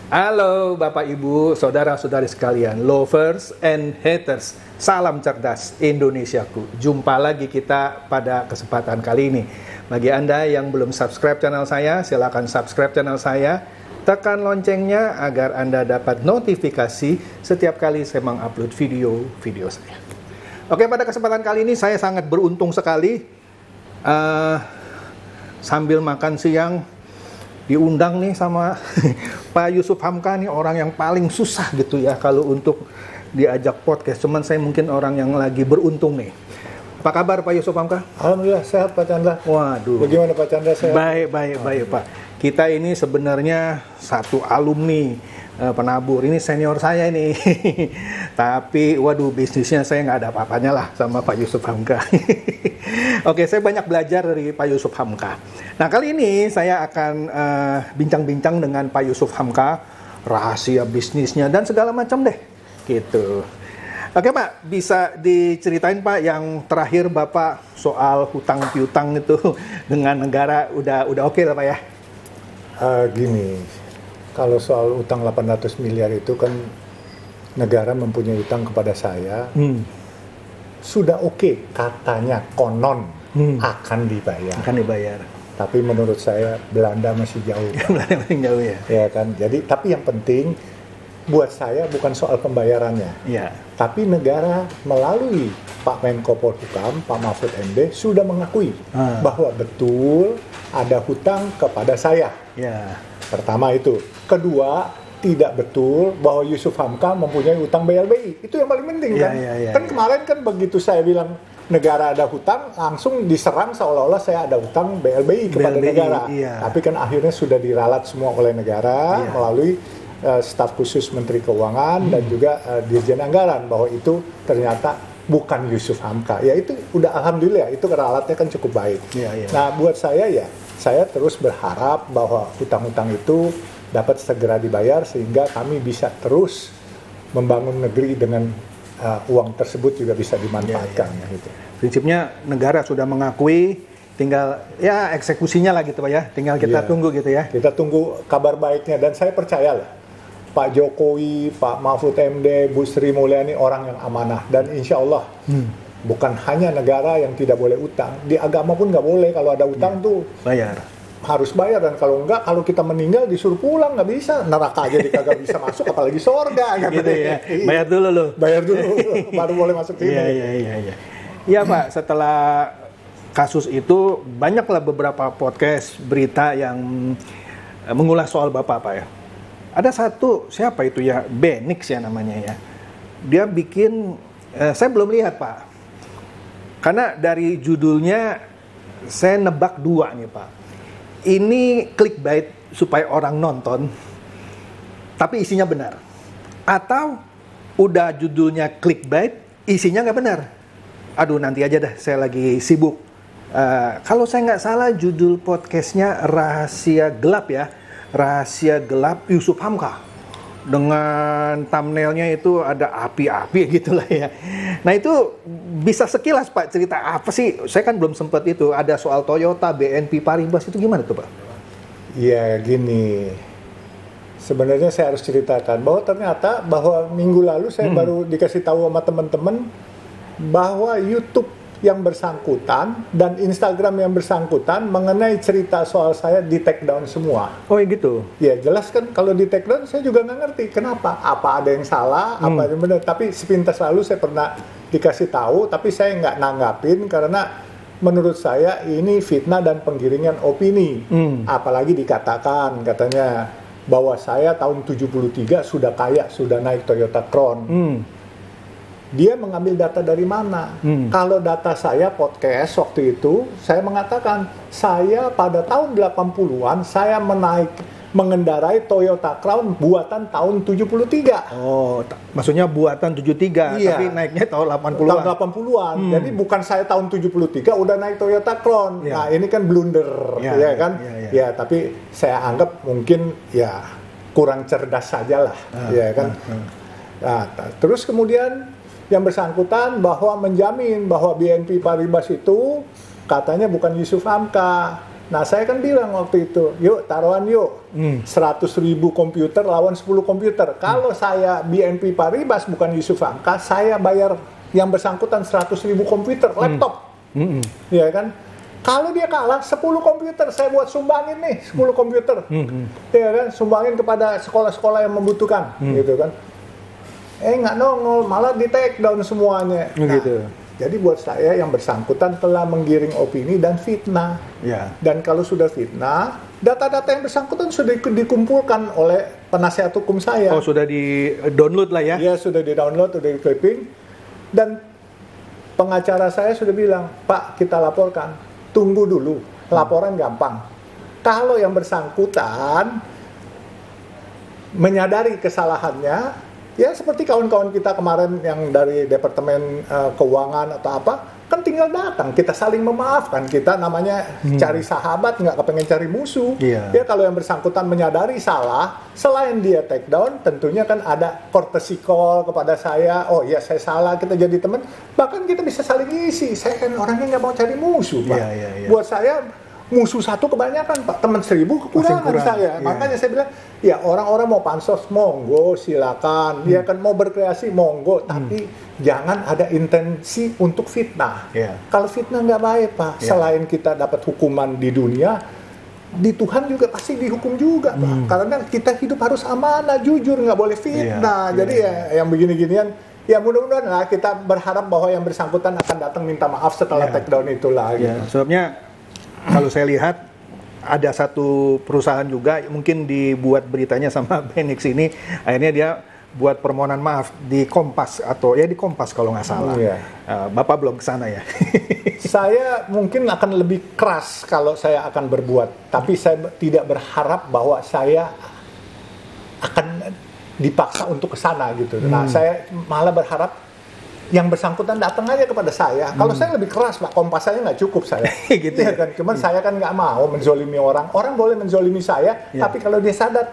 Halo Bapak Ibu, saudara-saudari sekalian, lovers and haters, salam cerdas Indonesiaku. Jumpa lagi kita pada kesempatan kali ini. Bagi Anda yang belum subscribe channel saya, silakan subscribe channel saya. Tekan loncengnya agar Anda dapat notifikasi setiap kali saya mengupload video saya. Oke, pada kesempatan kali ini saya sangat beruntung sekali. Sambil makan siang diundang nih sama Pak Yusuf Hamka nih, orang yang paling susah gitu ya kalau untuk diajak podcast. Cuman saya mungkin orang yang lagi beruntung nih. Apa kabar Pak Yusuf Hamka? Alhamdulillah sehat Pak Chandra. Waduh. Bagaimana Pak Chandra, sehat? Baik Pak. Kita ini sebenarnya satu alumni penabur. Ini senior saya ini. Tapi waduh, bisnisnya saya nggak ada apa-apanya lah sama Pak Yusuf Hamka. Oke, saya banyak belajar dari Pak Yusuf Hamka. Nah, kali ini saya akan bincang-bincang dengan Pak Yusuf Hamka, rahasia bisnisnya dan segala macam deh, gitu. Oke Pak, bisa diceritain Pak yang terakhir Bapak soal hutang piutang itu dengan negara udah oke lah Pak ya? Gini, kalau soal utang 800 miliar itu kan negara mempunyai utang kepada saya. Sudah oke, katanya konon akan dibayar. Akan dibayar. Tapi menurut saya Belanda masih jauh. Belanda masih jauh ya. Ya kan. Jadi tapi yang penting buat saya bukan soal pembayarannya. Iya. Tapi negara melalui Pak Menko Polhukam, Pak Mahfud MD sudah mengakui bahwa betul ada hutang kepada saya. Ya. Pertama itu. Kedua, tidak betul bahwa Yusuf Hamka mempunyai utang BLBI. Itu yang paling penting kan. Kan kemarin kan begitu saya bilang negara ada hutang, langsung diserang seolah-olah saya ada hutang BLBI kepada negara. Iya. Tapi kan akhirnya sudah diralat semua oleh negara melalui staf khusus Menteri Keuangan dan juga Dirjen Anggaran bahwa itu ternyata bukan Yusuf Hamka. Ya itu udah alhamdulillah, itu ralatnya kan cukup baik. Nah buat saya saya terus berharap bahwa hutang-hutang itu dapat segera dibayar sehingga kami bisa terus membangun negeri dengan uang tersebut juga bisa dimanfaatkan. Gitu. Prinsipnya negara sudah mengakui, tinggal ya eksekusinya lah gitu Pak ya, tinggal kita tunggu gitu ya. Kita tunggu kabar baiknya dan saya percaya lah Pak Jokowi, Pak Mahfud MD, Bu Sri Mulyani orang yang amanah dan insya Allah bukan hanya negara yang tidak boleh utang, di agama pun nggak boleh kalau ada utang tuh bayar. Harus bayar dan kalau enggak, kalau kita meninggal disuruh pulang nggak bisa, neraka aja kagak bisa masuk apalagi sorga gitu ya. Bayar dulu loh. Bayar dulu baru boleh masuk sini. Iya. Iya Pak, setelah kasus itu banyaklah beberapa podcast berita yang mengulas soal Bapak Pak ya. Ada satu, siapa itu ya, Benix ya namanya ya. Dia bikin, saya belum lihat Pak. Karena dari judulnya saya nebak dua nih Pak. Ini clickbait supaya orang nonton, tapi isinya benar. Atau udah judulnya clickbait, isinya nggak benar. Aduh nanti aja dah, saya lagi sibuk. Kalau saya nggak salah judul podcastnya Rahasia Gelap ya. Rahasia Gelap Yusuf Hamka. Dengan thumbnailnya itu ada api-api gitu lah ya. Nah itu bisa sekilas Pak cerita apa sih? Saya kan belum sempat itu. Ada soal Toyota, BNP Paribas itu gimana tuh Pak? Ya gini, sebenarnya saya harus ceritakan bahwa ternyata bahwa minggu lalu saya baru dikasih tahu sama teman-teman bahwa YouTube yang bersangkutan dan Instagram yang bersangkutan mengenai cerita soal saya di take down semua. Oh gitu? Ya jelas kan kalau di take down saya juga nggak ngerti kenapa. Apa ada yang salah, apa yang benar. Tapi sepintas lalu saya pernah dikasih tahu, tapi saya nggak nanggapin karena menurut saya ini fitnah dan penggiringan opini. Apalagi dikatakan katanya bahwa saya tahun 73 sudah kaya, sudah naik Toyota Crown. Dia mengambil data dari mana? Kalau data saya podcast waktu itu, saya mengatakan saya pada tahun 80-an saya mengendarai Toyota Crown buatan tahun 73. Oh, maksudnya buatan 73, tapi naiknya tahun 80-an. Tahun 80-an. Jadi bukan saya tahun 73 udah naik Toyota Crown. Nah, ini kan blunder, ya kan? Ya, tapi saya anggap mungkin ya kurang cerdas saja lah, ya kan? Nah, terus kemudian yang bersangkutan bahwa menjamin bahwa BNP Paribas itu katanya bukan Yusuf Hamka. Nah, saya kan bilang waktu itu, yuk taruhan yuk, 100.000 komputer lawan 10 komputer. Kalau saya BNP Paribas bukan Yusuf Hamka, saya bayar yang bersangkutan 100.000 komputer, laptop. Ya kan? Kalau dia kalah, 10 komputer saya buat sumbangin nih, 10 komputer. Ya kan? Sumbangin kepada sekolah-sekolah yang membutuhkan, gitu kan. Nggak nongol, malah di take down semuanya. Gitu. Jadi buat saya yang bersangkutan telah menggiring opini dan fitnah. Ya. Dan kalau sudah fitnah, data-data yang bersangkutan sudah dikumpulkan oleh penasihat hukum saya. Oh, sudah di-download lah ya? Iya, sudah di-download, sudah di-clipping. Dan pengacara saya sudah bilang, Pak, kita laporkan. Tunggu dulu, laporan gampang. Kalau yang bersangkutan menyadari kesalahannya, ya seperti kawan-kawan kita kemarin yang dari Departemen Keuangan atau apa, kan tinggal datang, kita saling memaafkan, kita namanya cari sahabat, nggak kepengen cari musuh. Ya kalau yang bersangkutan menyadari salah, selain dia take down, tentunya kan ada courtesy call kepada saya, oh iya saya salah, kita jadi teman, bahkan kita bisa saling isi, saya kan orangnya nggak mau cari musuh, Pak. Buat saya, musuh satu kebanyakan, Pak. Teman 1000 kekurangan saya. Makanya saya bilang, ya orang-orang mau pansos, monggo, silakan. Ya kan mau berkreasi, monggo. Tapi jangan ada intensi untuk fitnah. Kalau fitnah nggak baik, Pak. Selain kita dapat hukuman di dunia, di Tuhan juga pasti dihukum juga, Pak. Karena kita hidup harus amanah, jujur, nggak boleh fitnah. Jadi ya yang begini-ginian, ya mudah-mudahan lah kita berharap bahwa yang bersangkutan akan datang minta maaf setelah take down itulah. Gitu. Sebabnya kalau saya lihat ada satu perusahaan juga mungkin dibuat beritanya sama Benix ini, akhirnya dia buat permohonan maaf di Kompas atau ya di Kompas kalau nggak salah. Bapak belum kesana ya? Saya mungkin akan lebih keras kalau saya akan berbuat, tapi saya tidak berharap bahwa saya akan dipaksa untuk kesana gitu. Nah, saya malah berharap yang bersangkutan datang aja kepada saya. Kalau saya lebih keras, Pak, kompas saya nggak cukup saya. Gitu ya kan? Cuman saya kan nggak mau menzolimi orang. Orang boleh menzolimi saya, tapi kalau dia sadar,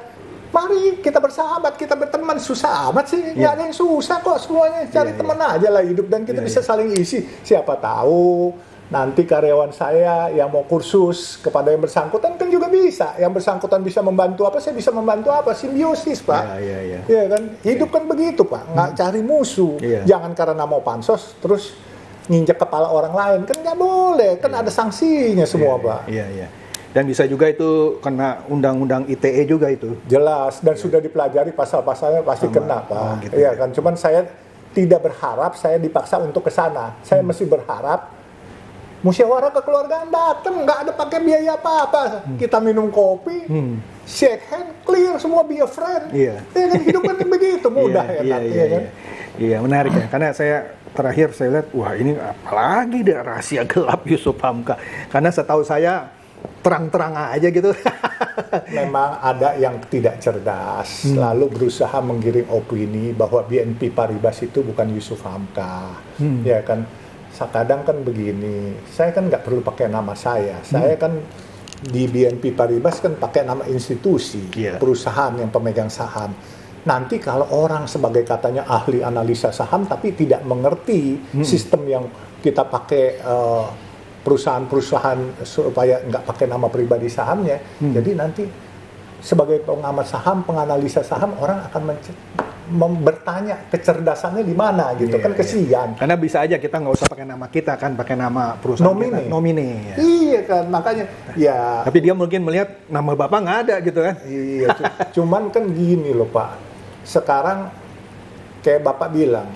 mari kita bersahabat, kita berteman. Susah amat sih, nggak ada yang susah kok semuanya. Cari teman aja lah hidup dan kita bisa saling isi. Siapa tahu nanti karyawan saya yang mau kursus kepada yang bersangkutan kan juga bisa. Yang bersangkutan bisa membantu apa, saya bisa membantu apa. Simbiosis, Pak. Iya kan? Hidup kan begitu, Pak. Nggak cari musuh. Jangan karena mau pansos, terus nginjek kepala orang lain. Kan nggak boleh. Kan ada sanksinya semua, Pak. Dan bisa juga itu kena undang-undang ITE juga itu. Jelas. Dan sudah dipelajari pasal-pasalnya pasti kena, Pak. Iya kan? Cuman saya tidak berharap saya dipaksa untuk ke sana. Saya mesti berharap musyawarah kekeluargaan datang, nggak ada pakai biaya apa-apa. Kita minum kopi, shake hand, clear semua, be a friend. Ya kan, hidup kan begitu, mudah enak. Iya, menarik ya. Karena saya terakhir saya lihat, wah ini apalagi deh rahasia gelap Yusuf Hamka. Karena setahu saya terang-terang aja gitu. Memang ada yang tidak cerdas, lalu berusaha menggiring opini bahwa BNP Paribas itu bukan Yusuf Hamka. Ya kan. Kadang kan begini, saya kan nggak perlu pakai nama saya kan di BNP Paribas kan pakai nama institusi, perusahaan yang pemegang saham. Nanti kalau orang sebagai katanya ahli analisa saham tapi tidak mengerti sistem yang kita pakai perusahaan-perusahaan supaya nggak pakai nama pribadi sahamnya, jadi nanti sebagai pengamat saham, penganalisa saham, orang akan bertanya kecerdasannya di mana gitu, kan kesian. Karena bisa aja kita nggak usah pakai nama kita kan, pakai nama perusahaan nomine. Iya kan, makanya ya. Tapi dia mungkin melihat nama bapak nggak ada gitu kan. Iya, cuman kan gini loh, Pak. Sekarang kayak bapak bilang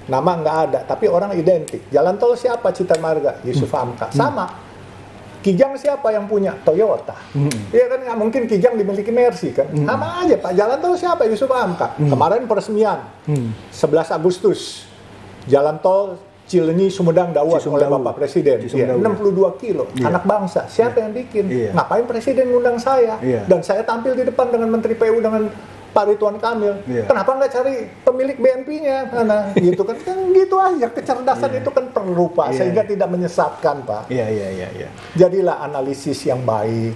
nama nggak ada, tapi orang identik. Jalan tol siapa? Citra Marga, Yusuf Hamka. Sama. Kijang siapa yang punya? Toyota. Iya kan, nggak mungkin Kijang dimiliki Mercy kan. Sama aja, Pak. Jalan tol siapa? Yusuf Hamka. Kemarin peresmian 11 Agustus jalan tol Cileunyi Sumedang Daua oleh Bapak Presiden. 62 kilo. Anak bangsa. Siapa yang bikin? Ngapain Presiden ngundang saya? Dan saya tampil di depan dengan Menteri PU dengan Pak Ridwan Kamil. Kenapa nggak cari pemilik BNP-nya? Mana gitu kan? Kan gitu aja. Kecerdasan itu kan perlu, Pak, sehingga tidak menyesatkan, Pak. Jadilah analisis yang baik,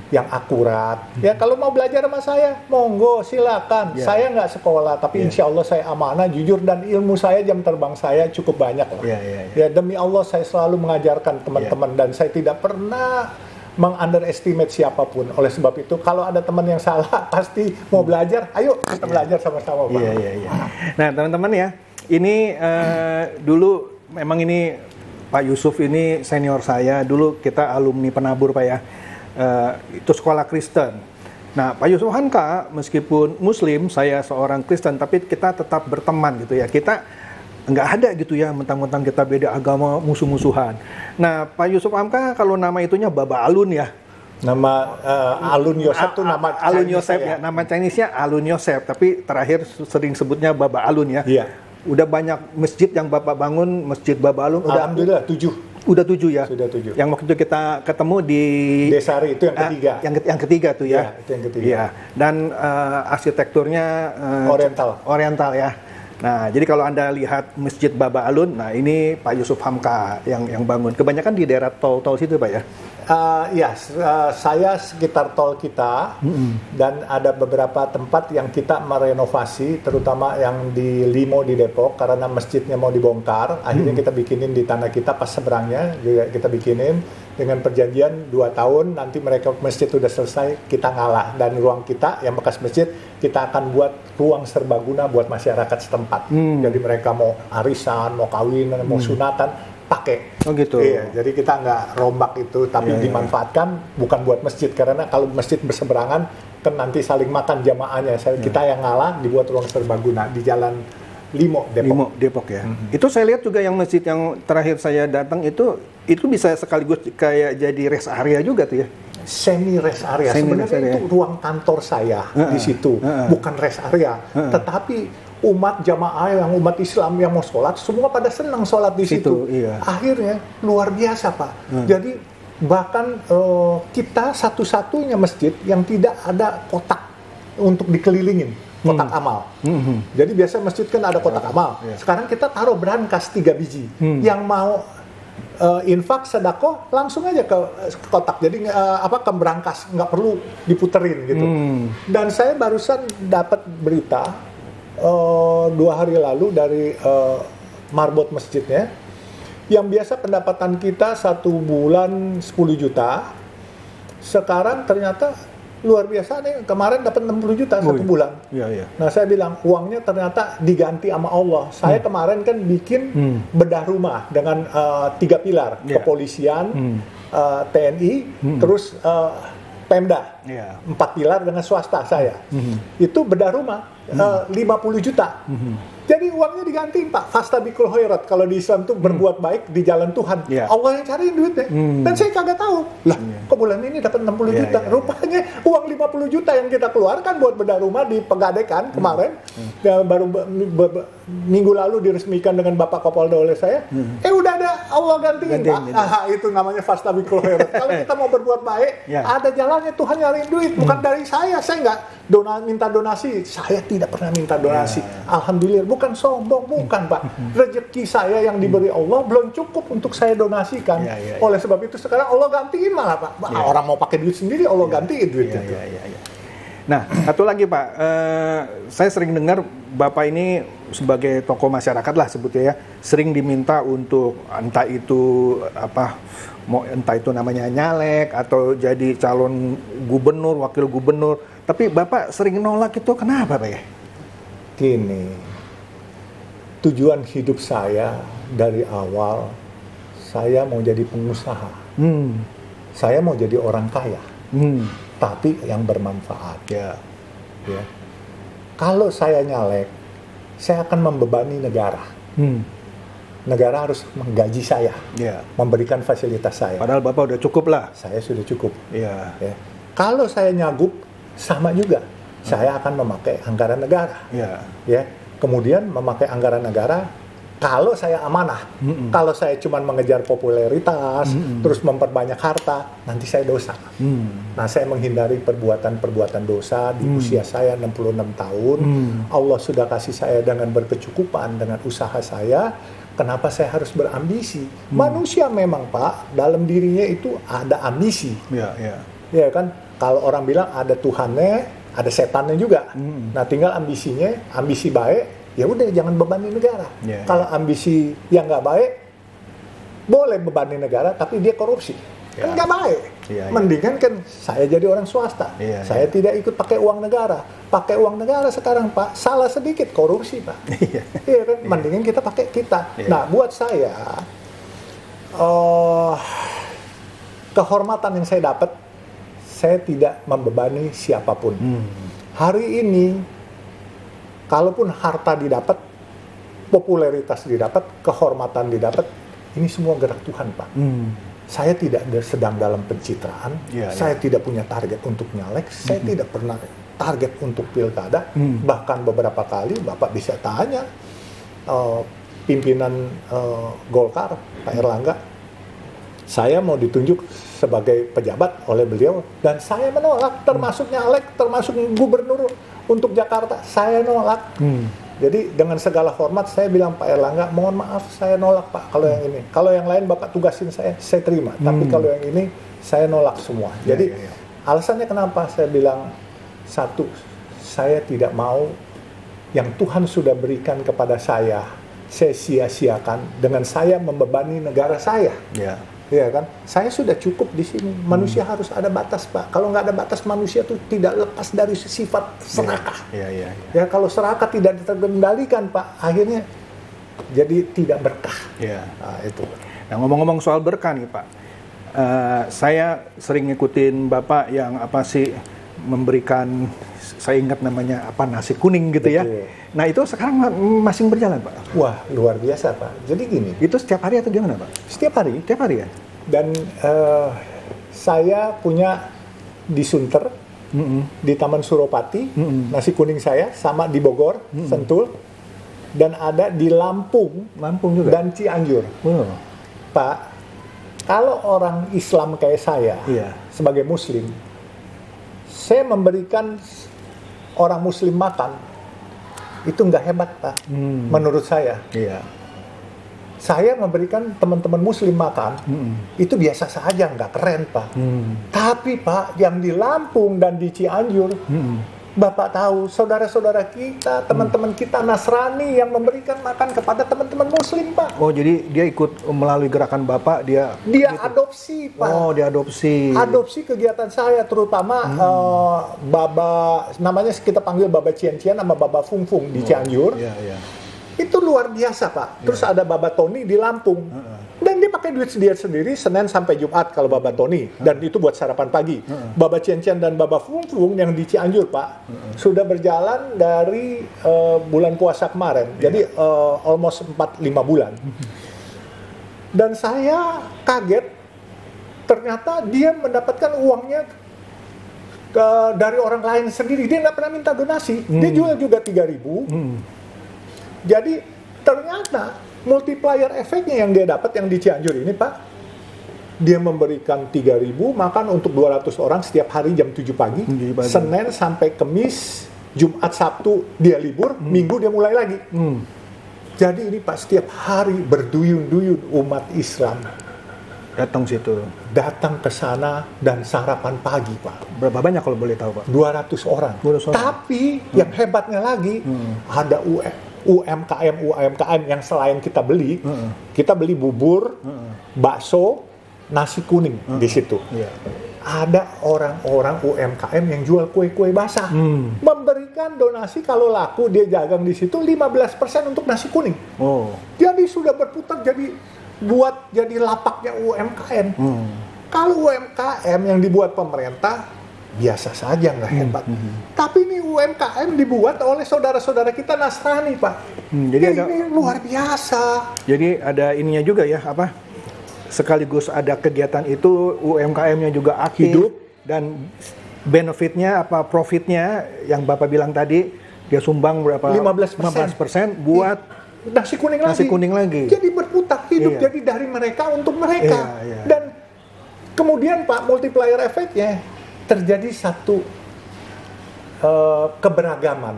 yang akurat. Ya kalau mau belajar sama saya, monggo silakan. Saya nggak sekolah, tapi insya Allah saya amanah, jujur, dan ilmu saya, jam terbang saya cukup banyak lah. Ya demi Allah saya selalu mengajarkan teman-teman dan saya tidak pernah meng-underestimate siapapun. Oleh sebab itu, kalau ada teman yang salah, pasti mau belajar, ayo kita belajar sama-sama, Pak. Iya. Nah, teman-teman ya, ini dulu memang ini Pak Yusuf ini senior saya. Dulu kita alumni Penabur, Pak ya. Itu sekolah Kristen. Nah, Pak Yusuf Hamka, meskipun Muslim, saya seorang Kristen, tapi kita tetap berteman gitu ya. Kita nggak ada gitu ya, mentang-mentang kita beda agama, musuh-musuhan. Nah, Pak Yusuf Hamka kalau nama itunya Baba Alun ya. Nama Alun Yosef tuh nama Alun Yosef ya. Nama Chinese-nya Alun Yosef, tapi terakhir sering sebutnya Baba Alun ya. Iya. Udah banyak masjid yang Bapak bangun, Masjid Baba Alun. Alhamdulillah 7. Udah 7 ya? Sudah 7. Yang waktu itu kita ketemu di Desari itu yang ketiga. Yang ketiga tuh ya. Iya, itu yang ketiga. Iya. Dan arsitekturnya Oriental ya. Nah, jadi kalau Anda lihat Masjid Baba Alun, nah ini Pak Yusuf Hamka yang bangun. Kebanyakan di daerah tol situ, Pak ya? Saya sekitar tol kita, dan ada beberapa tempat yang kita merenovasi, terutama yang di Limo di Depok, karena masjidnya mau dibongkar. Akhirnya kita bikinin di tanah kita pas seberangnya, juga kita bikinin dengan perjanjian 2 tahun, nanti mereka masjid udah selesai, kita ngalah. Dan ruang kita yang bekas masjid, kita akan buat ruang serbaguna buat masyarakat setempat. Jadi mereka mau arisan, mau kawin, mau sunatan, pakai. Oh gitu. Iya, jadi kita nggak rombak itu, tapi dimanfaatkan bukan buat masjid, karena kalau masjid berseberangan kan nanti saling makan jamaahnya. Kita yang ngalah dibuat ruang serbaguna di Jalan Limo Depok ya. Itu saya lihat juga yang masjid yang terakhir saya datang itu bisa sekaligus kayak jadi rest area juga tuh ya. Semi rest area. Sebenarnya itu ruang kantor saya di situ, bukan rest area. Tetapi umat jamaah yang umat Islam yang mau sholat, semua pada senang sholat di situ. Iya. Akhirnya luar biasa, Pak. Jadi bahkan kita satu-satunya masjid yang tidak ada kotak untuk dikelilingin, kotak amal. Jadi biasa masjid kan ada kotak amal. Sekarang kita taruh brankas 3 biji. Yang mau infak sedekah langsung aja ke kotak. Jadi ke brankas, nggak perlu diputerin gitu. Dan saya barusan dapat berita 2 hari lalu dari marbot masjidnya, yang biasa pendapatan kita 1 bulan 10 juta, sekarang ternyata luar biasa nih, kemarin dapat 60 juta 1 bulan. Iya. Nah, saya bilang uangnya ternyata diganti sama Allah. Saya kemarin kan bikin bedah rumah dengan 3 pilar, kepolisian, TNI, terus Pemda, 4 pilar dengan swasta saya. Itu bedah rumah 50 juta. Jadi uangnya digantiin, Pak. Fastabikul khairat. Kalau di Islam tuh berbuat baik di jalan Tuhan. Allah yang cariin duitnya. Dan saya kagak tahu. Lah, kok bulan ini dapat 60 juta? Rupanya uang 50 juta yang kita keluarkan buat bedah rumah di Pegadekan kemarin, baru minggu lalu diresmikan dengan Bapak Kapolda oleh saya. Udah ada Allah gantiin, Pak. Itu namanya fastabikul khairat. Kalau kita mau berbuat baik, ada jalannya. Tuhan nyariin duit, bukan dari saya. Saya nggak minta donasi. Saya tidak pernah minta donasi. Alhamdulillah. Bukan sombong, bukan, Pak. Rezeki saya yang diberi Allah belum cukup untuk saya donasikan. Oleh sebab itu sekarang Allah gantiin malah, Pak. Orang mau pakai duit sendiri, Allah gantiin duit itu. Nah, satu lagi, Pak. Saya sering dengar Bapak ini sebagai tokoh masyarakat lah sebutnya ya, sering diminta untuk entah itu namanya nyalek atau jadi calon gubernur, wakil gubernur. Tapi Bapak sering nolak itu kenapa, Pak ya? Gini. Tujuan hidup saya dari awal, saya mau jadi pengusaha. Saya mau jadi orang kaya, tapi yang bermanfaat. Ya. Kalau saya nyalek, saya akan membebani negara. Negara harus menggaji saya, memberikan fasilitas saya. Padahal Bapak udah cukup lah. Saya sudah cukup. Ya. Kalau saya nyagup, sama juga. Saya akan memakai anggaran negara. Kemudian memakai anggaran negara, kalau saya amanah, kalau saya cuma mengejar popularitas, terus memperbanyak harta, nanti saya dosa. Nah, saya menghindari perbuatan-perbuatan dosa di usia saya 66 tahun. Allah sudah kasih saya dengan berkecukupan dengan usaha saya. Kenapa saya harus berambisi? Manusia memang, Pak, dalam dirinya itu ada ambisi. Ya kan? Kalau orang bilang ada Tuhannya, ada setannya juga. Nah, tinggal ambisinya, ambisi baik, ya udah jangan bebani negara. Kalau ambisi yang nggak baik, boleh bebani negara, tapi dia korupsi. Kan nggak baik. Iya, Mendingan kan saya jadi orang swasta. Iya, Saya tidak ikut pakai uang negara. Pakai uang negara sekarang Pak, salah sedikit korupsi Pak. Iya. Iya kan? Mendingan kita pakai kita. Iya. Nah, buat saya kehormatan yang saya dapat, saya tidak membebani siapapun. Hari ini, kalaupun harta didapat, popularitas didapat, kehormatan didapat, ini semua gerak Tuhan Pak. Saya tidak sedang dalam pencitraan, saya tidak punya target untuk nyalek, saya tidak pernah target untuk pilkada. Bahkan beberapa kali Bapak bisa tanya pimpinan Golkar, Pak Erlangga, saya mau ditunjuk sebagai pejabat oleh beliau dan saya menolak, termasuk nyalek, termasuk gubernur untuk Jakarta, saya nolak. Jadi dengan segala hormat saya bilang, Pak Erlangga, mohon maaf saya nolak Pak kalau yang ini. Kalau yang lain Bapak tugasin saya terima. Tapi kalau yang ini saya nolak semua. Jadi alasannya kenapa saya bilang, satu, saya tidak mau yang Tuhan sudah berikan kepada saya sia-siakan dengan saya membebani negara saya. Iya kan? Saya sudah cukup di sini. Manusia harus ada batas, Pak. Kalau nggak ada batas, manusia tuh tidak lepas dari sifat serakah. Ya, kalau serakah tidak terkendalikan, Pak, akhirnya jadi tidak berkah. Nah, itu. Nah, ngomong-ngomong soal berkah nih, Pak. Saya sering ngikutin Bapak yang memberikan, saya ingat namanya nasi kuning gitu. Betul. Ya. Nah, itu sekarang masih berjalan, Pak? Wah, luar biasa, Pak. Jadi gini. Itu setiap hari atau gimana, Pak? Setiap hari. Setiap hari ya? Dan saya punya di Sunter, di Taman Suropati, nasi kuning saya, sama di Bogor, Sentul, dan ada di Lampung juga? Dan Cianjur. Pak, kalau orang Islam kayak saya, sebagai Muslim, saya memberikan orang Muslim makan, itu nggak hebat, Pak, menurut saya. Saya memberikan teman-teman Muslim makan, itu biasa saja, nggak keren, Pak. Tapi, Pak, yang di Lampung dan di Cianjur, Bapak tahu, saudara-saudara kita, teman-teman kita Nasrani yang memberikan makan kepada teman-teman Muslim, Pak. Oh, jadi dia ikut melalui gerakan Bapak, dia gitu. Adopsi, Pak. Oh, dia adopsi. Adopsi kegiatan saya, terutama Baba, namanya kita panggil Baba Cian-Cian sama Baba Fung-Fung di Cianjur. Itu luar biasa, Pak. Terus ada Baba Tony di Lampung. Dan dia pakai duit dia sendiri Senin sampai Jumat kalau Baba Tony. Dan itu buat sarapan pagi. Baba Cian-Cian dan Baba Fung-Fung yang di Cianjur, Pak, sudah berjalan dari bulan puasa kemarin. Jadi almost 4-5 bulan. Dan saya kaget, ternyata dia mendapatkan uangnya dari orang lain sendiri. Dia nggak pernah minta donasi. Dia jual juga 3.000. Jadi ternyata multiplier efeknya yang dia dapat yang di Cianjur ini, Pak, dia memberikan 3.000 makan untuk 200 orang setiap hari jam 7 pagi, Senin sampai Kamis, Jumat, Sabtu dia libur, Minggu dia mulai lagi. Jadi ini, Pak, setiap hari berduyun-duyun umat Islam datang ke sana dan sarapan pagi, Pak. Berapa banyak kalau boleh tahu, Pak? 200 orang. Tapi yang hebatnya lagi, ada UMKM yang selain kita beli, kita beli bubur, bakso, nasi kuning di situ. Ada orang-orang UMKM yang jual kue-kue basah, memberikan donasi kalau laku dia dagang di situ 15% untuk nasi kuning. Jadi sudah berputar jadi lapaknya UMKM. Kalau UMKM yang dibuat pemerintah biasa saja, nggak hebat. Tapi ini UMKM dibuat oleh saudara-saudara kita Nasrani, Pak. Jadi ini luar biasa. Jadi ada ininya juga ya, sekaligus ada kegiatan itu, UMKM-nya juga aktif. Hidup. Dan benefitnya, profitnya yang Bapak bilang tadi, dia sumbang berapa? 15% buat nasi kuning lagi. Jadi berputar hidup, jadi dari mereka untuk mereka. Dan kemudian, Pak, multiplier efeknya, terjadi satu keberagaman,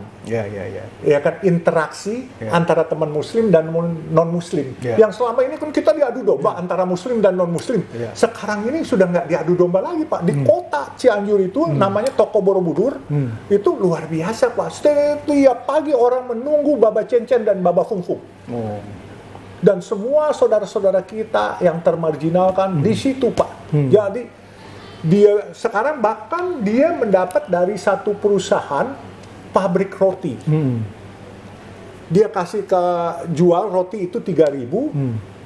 ya kan, interaksi antara teman Muslim dan non Muslim. Yang selama ini kan kita diadu domba antara Muslim dan non Muslim. Sekarang ini sudah nggak diadu domba lagi, Pak. Di kota Cianjur itu namanya Toko Borobudur, itu luar biasa, Pak. Setiap pagi orang menunggu Baba Cian-Cian dan Baba Fung-Fung. Dan semua saudara-saudara kita yang termarginalkan di situ, Pak. Jadi Dia sekarang bahkan dia mendapat dari satu perusahaan pabrik roti. Dia kasih ke jual roti itu 3.000,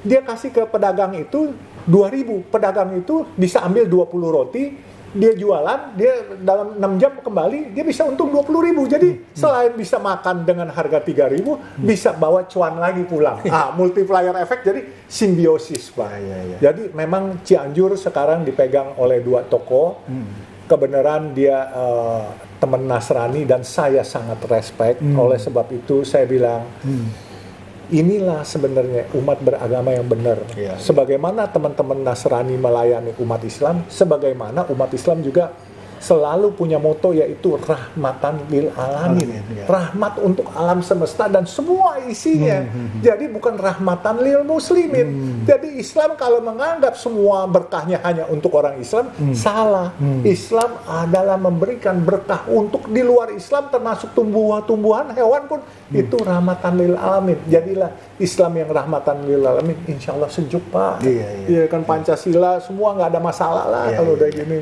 dia kasih ke pedagang itu 2.000. Pedagang itu bisa ambil 20 roti, dia jualan, dia dalam 6 jam kembali, dia bisa untung 20.000. Jadi selain bisa makan dengan harga 3.000, bisa bawa cuan lagi pulang. Multiplier effect, jadi simbiosis, Pak. Jadi memang Cianjur sekarang dipegang oleh 2 tokoh. Kebenaran dia teman Nasrani dan saya sangat respect. Oleh sebab itu saya bilang, inilah sebenarnya umat beragama yang benar. Sebagaimana teman-teman Nasrani melayani umat Islam, sebagaimana umat Islam juga selalu punya moto, yaitu rahmatan lil alamin. Rahmat untuk alam semesta dan semua isinya. Jadi bukan rahmatan lil muslimin. Jadi Islam kalau menganggap semua berkahnya hanya untuk orang Islam, salah. Islam adalah memberikan berkah untuk di luar Islam, termasuk tumbuhan, hewan pun itu rahmatan lil alamin. Jadilah Islam yang rahmatan lil alamin, insya Allah sejuk, Pak. Iya kan, Pancasila semua nggak ada masalah lah kalau udah gini.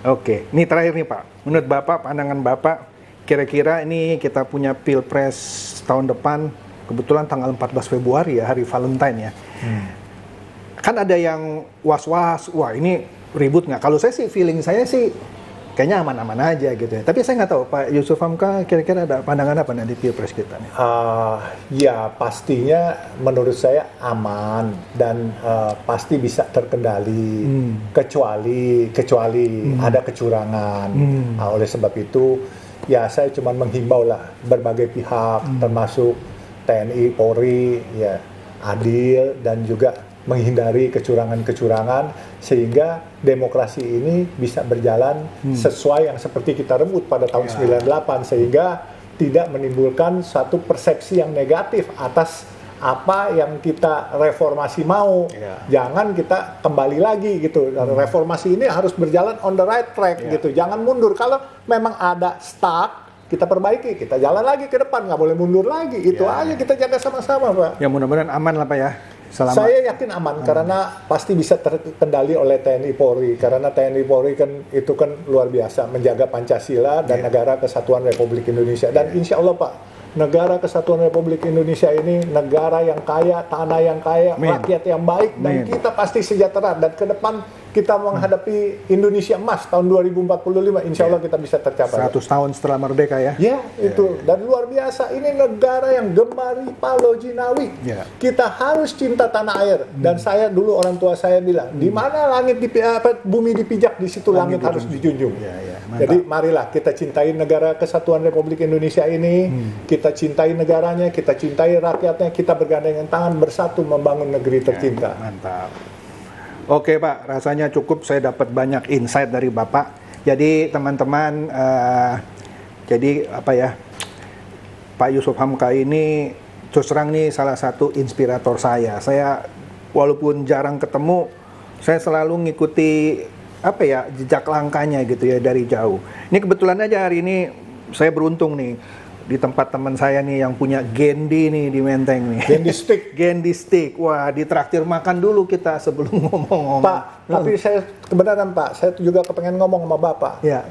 Oke, ini terakhir nih Pak. Menurut Bapak, pandangan Bapak, kira-kira ini kita punya Pilpres tahun depan, kebetulan tanggal 14 Februari ya, hari Valentine ya. Kan ada yang was-was, wah ini ribut nggak? Kalau saya sih, feeling saya sih kayaknya aman-aman aja gitu ya. Tapi saya nggak tahu, Pak Yusuf Hamka kira-kira ada pandangan apa di Pilpres kita nih? Ya pastinya menurut saya aman dan pasti bisa terkendali, kecuali ada kecurangan. Oleh sebab itu ya saya cuma menghimbau lah berbagai pihak, termasuk TNI, Polri, ya adil dan juga menghindari kecurangan-kecurangan sehingga demokrasi ini bisa berjalan sesuai yang seperti kita rebut pada tahun 98, sehingga tidak menimbulkan satu persepsi yang negatif atas apa yang kita reformasi mau. Jangan kita kembali lagi gitu. Reformasi ini harus berjalan on the right track gitu. Jangan mundur. Kalau memang ada stuck, kita perbaiki, kita jalan lagi ke depan, nggak boleh mundur lagi. Itu aja kita jaga sama-sama, Pak. Ya mudah-mudahan aman lah, Pak ya. Selama... Saya yakin aman karena pasti bisa terkendali oleh TNI Polri, karena TNI Polri kan itu kan luar biasa menjaga Pancasila dan Negara Kesatuan Republik Indonesia. Dan insya Allah, Pak, Negara Kesatuan Republik Indonesia ini negara yang kaya, tanah yang kaya, rakyat yang baik, dan kita pasti sejahtera. Dan ke depan kita menghadapi Indonesia Emas tahun 2045, insya Allah kita bisa tercapai. 100 tahun setelah merdeka ya? Itu. Dan luar biasa, ini negara yang gemari Palo Jinawi. Kita harus cinta tanah air. Dan saya dulu, orang tua saya bilang, di mana langit bumi dipijak, di situ langit harus dijunjung. Jadi marilah kita cintai Negara Kesatuan Republik Indonesia ini, kita cintai negaranya, kita cintai rakyatnya, kita bergandengan tangan bersatu membangun negeri tercinta. Mantap. Oke Pak, rasanya cukup, saya dapat banyak insight dari Bapak. Jadi teman-teman, jadi apa ya, Pak Yusuf Hamka ini terus terang nih salah satu inspirator saya. Saya walaupun jarang ketemu, saya selalu ngikuti apa ya, jejak langkahnya gitu ya dari jauh. Ini kebetulan aja hari ini saya beruntung nih di tempat teman saya nih yang punya Gendi nih di Menteng nih. Gendi Stick. Gendi Stick. Wah, ditraktir makan dulu kita sebelum ngomong-ngomong. Pak, tapi saya kebenaran Pak, saya juga kepengen ngomong sama Bapak. Iya.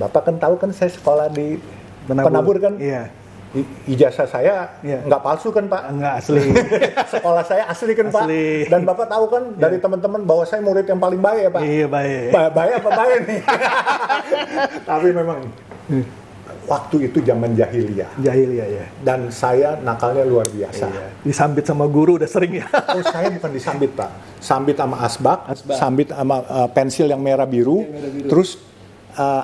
Bapak kan tahu kan saya sekolah di Penabur kan? Iya. Ijazah saya nggak palsu kan Pak? Nggak, asli. Sekolah saya asli kan Pak? Dan Bapak tahu kan dari teman-teman bahwa saya murid yang paling baik ya Pak? Iya, baik. Baik apa baik nih? Tapi memang waktu itu zaman jahiliyah. Jahiliyah ya. Dan saya nakalnya luar biasa. Disambit sama guru udah sering ya. Oh, saya bukan disambit Pak. Sambit sama asbak. Sambit sama pensil yang merah biru. Terus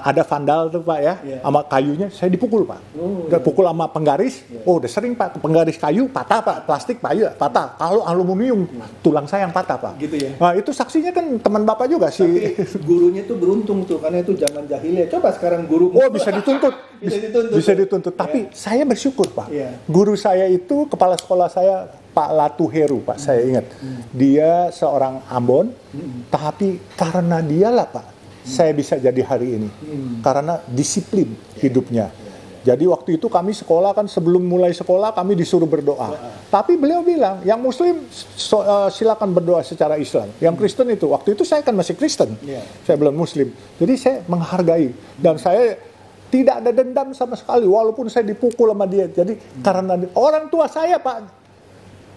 ada vandal tuh Pak ya, sama kayunya saya dipukul Pak. Dipukul sama penggaris. Oh, udah sering Pak, penggaris kayu patah Pak, plastik patah. Kalau aluminium tulang saya yang patah Pak. Gitu ya. Nah, itu saksinya kan teman Bapak juga sih. Tapi gurunya tuh beruntung tuh karena itu zaman jahiliyah. Coba sekarang guru bisa dituntut. Bisa dituntut. Tapi saya bersyukur Pak. Guru saya itu, kepala sekolah saya Pak Latu Heru Pak, saya ingat. Dia seorang Ambon, tapi karena dialah Pak saya bisa jadi hari ini karena disiplin hidupnya. Jadi waktu itu kami sekolah kan, sebelum mulai sekolah kami disuruh berdoa. Tapi beliau bilang, yang Muslim silakan berdoa secara Islam. Yang Kristen itu, waktu itu saya kan masih Kristen, saya belum Muslim. Jadi saya menghargai dan saya tidak ada dendam sama sekali, walaupun saya dipukul sama dia. Jadi karena orang tua saya, Pak,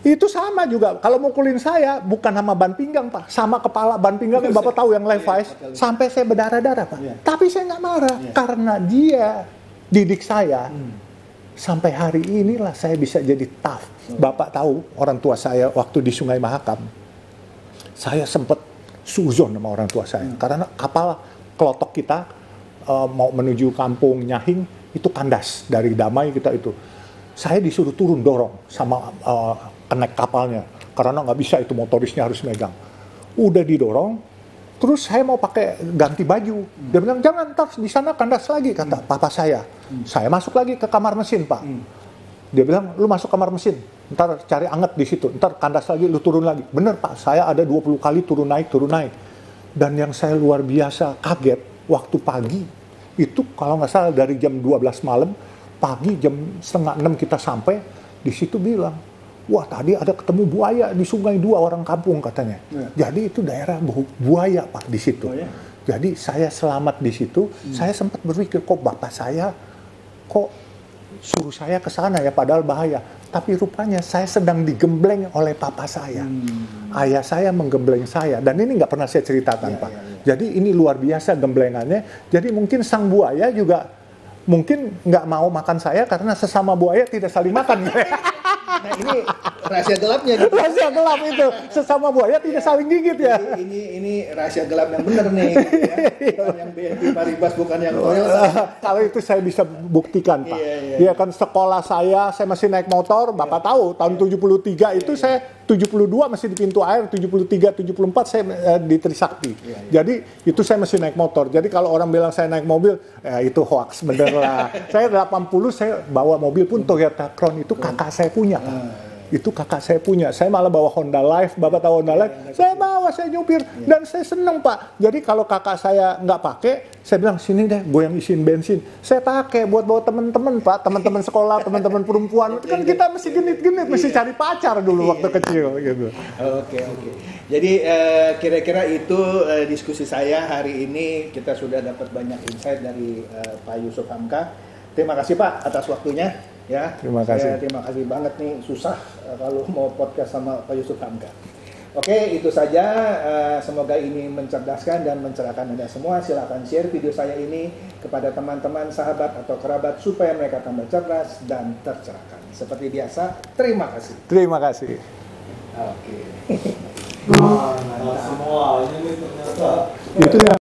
itu sama juga. Kalau mukulin saya, bukan sama ban pinggang, Pak. Sama kepala ban pinggang, Bapak tahu yang Levi's. Sampai saya berdarah-darah, Pak. Tapi saya nggak marah. Karena dia didik saya. Sampai hari inilah saya bisa jadi tough. Bapak tahu, orang tua saya waktu di Sungai Mahakam. Saya sempat suzon sama orang tua saya. Karena kapal kelotok kita mau menuju kampung Nyahing, itu kandas dari Damai kita itu. Saya disuruh turun dorong sama kenek kapalnya, karena nggak bisa itu motorisnya harus megang. Udah didorong, terus saya mau pakai ganti baju. Dia bilang, jangan, ntar di sana kandas lagi, kata papa saya. Saya masuk lagi ke kamar mesin, Pak. Dia bilang, lu masuk kamar mesin, ntar cari anget di situ, ntar kandas lagi, lu turun lagi. Bener, Pak, saya ada 20 kali turun naik. Dan yang saya luar biasa kaget, waktu pagi, itu kalau nggak salah dari jam 12 malam, pagi jam 5:30 kita sampai, di situ bilang, wah tadi ada ketemu buaya di sungai, 2 orang kampung katanya. Jadi itu daerah buaya, Pak, di situ. Jadi saya selamat di situ. Saya sempat berpikir, kok bapak saya kok suruh saya ke sana ya, padahal bahaya. Tapi rupanya saya sedang digembleng oleh papa saya. Ayah saya menggembleng saya, dan ini nggak pernah saya ceritakan, Pak. Jadi ini luar biasa gemblengannya. Jadi mungkin sang buaya juga mungkin nggak mau makan saya karena sesama buaya tidak saling makan. Nah, ini rahasia gelapnya gitu. Rahasia gelap itu, sesama buaya tidak saling gigit ya. Ini rahasia gelap yang benar nih, gitu ya. Bukan yang BNP Paribas, bukan yang Toyota. Kalau itu saya bisa buktikan, Pak. Iya kan, sekolah saya masih naik motor, Bapak tahu, tahun 73 itu saya 72 masih di pintu air, 73, 74 saya di Trisakti. Jadi itu saya masih naik motor. Jadi kalau orang bilang saya naik mobil, itu hoax, bener lah. Saya 80 saya bawa mobil pun Toyota Crown, itu kakak saya punya, Pak. Itu kakak saya punya. Saya malah bawa Honda Live, Bapak tahu Honda Live? Saya bawa, saya nyupir, dan saya seneng, Pak. Jadi kalau kakak saya nggak pakai, saya bilang, sini deh, gue yang isiin bensin. Saya pakai buat bawa teman-teman, Pak, teman-teman sekolah, teman-teman perempuan. Kan kita mesti genit-genit, mesti cari pacar dulu waktu kecil, gitu. Oke. Jadi kira-kira itu diskusi saya hari ini. Kita sudah dapat banyak insight dari Pak Yusuf Hamka. Terima kasih, Pak, atas waktunya. Ya, terima kasih. Terima kasih banget nih, susah kalau mau podcast sama Pak Yusuf Hamka. Oke, itu saja. Semoga ini mencerdaskan dan mencerahkan Anda semua. Silakan share video saya ini kepada teman-teman, sahabat atau kerabat supaya mereka tambah cerdas dan tercerahkan. Seperti biasa, terima kasih. Terima kasih. Oke. Semua ini ternyata. Itu ya.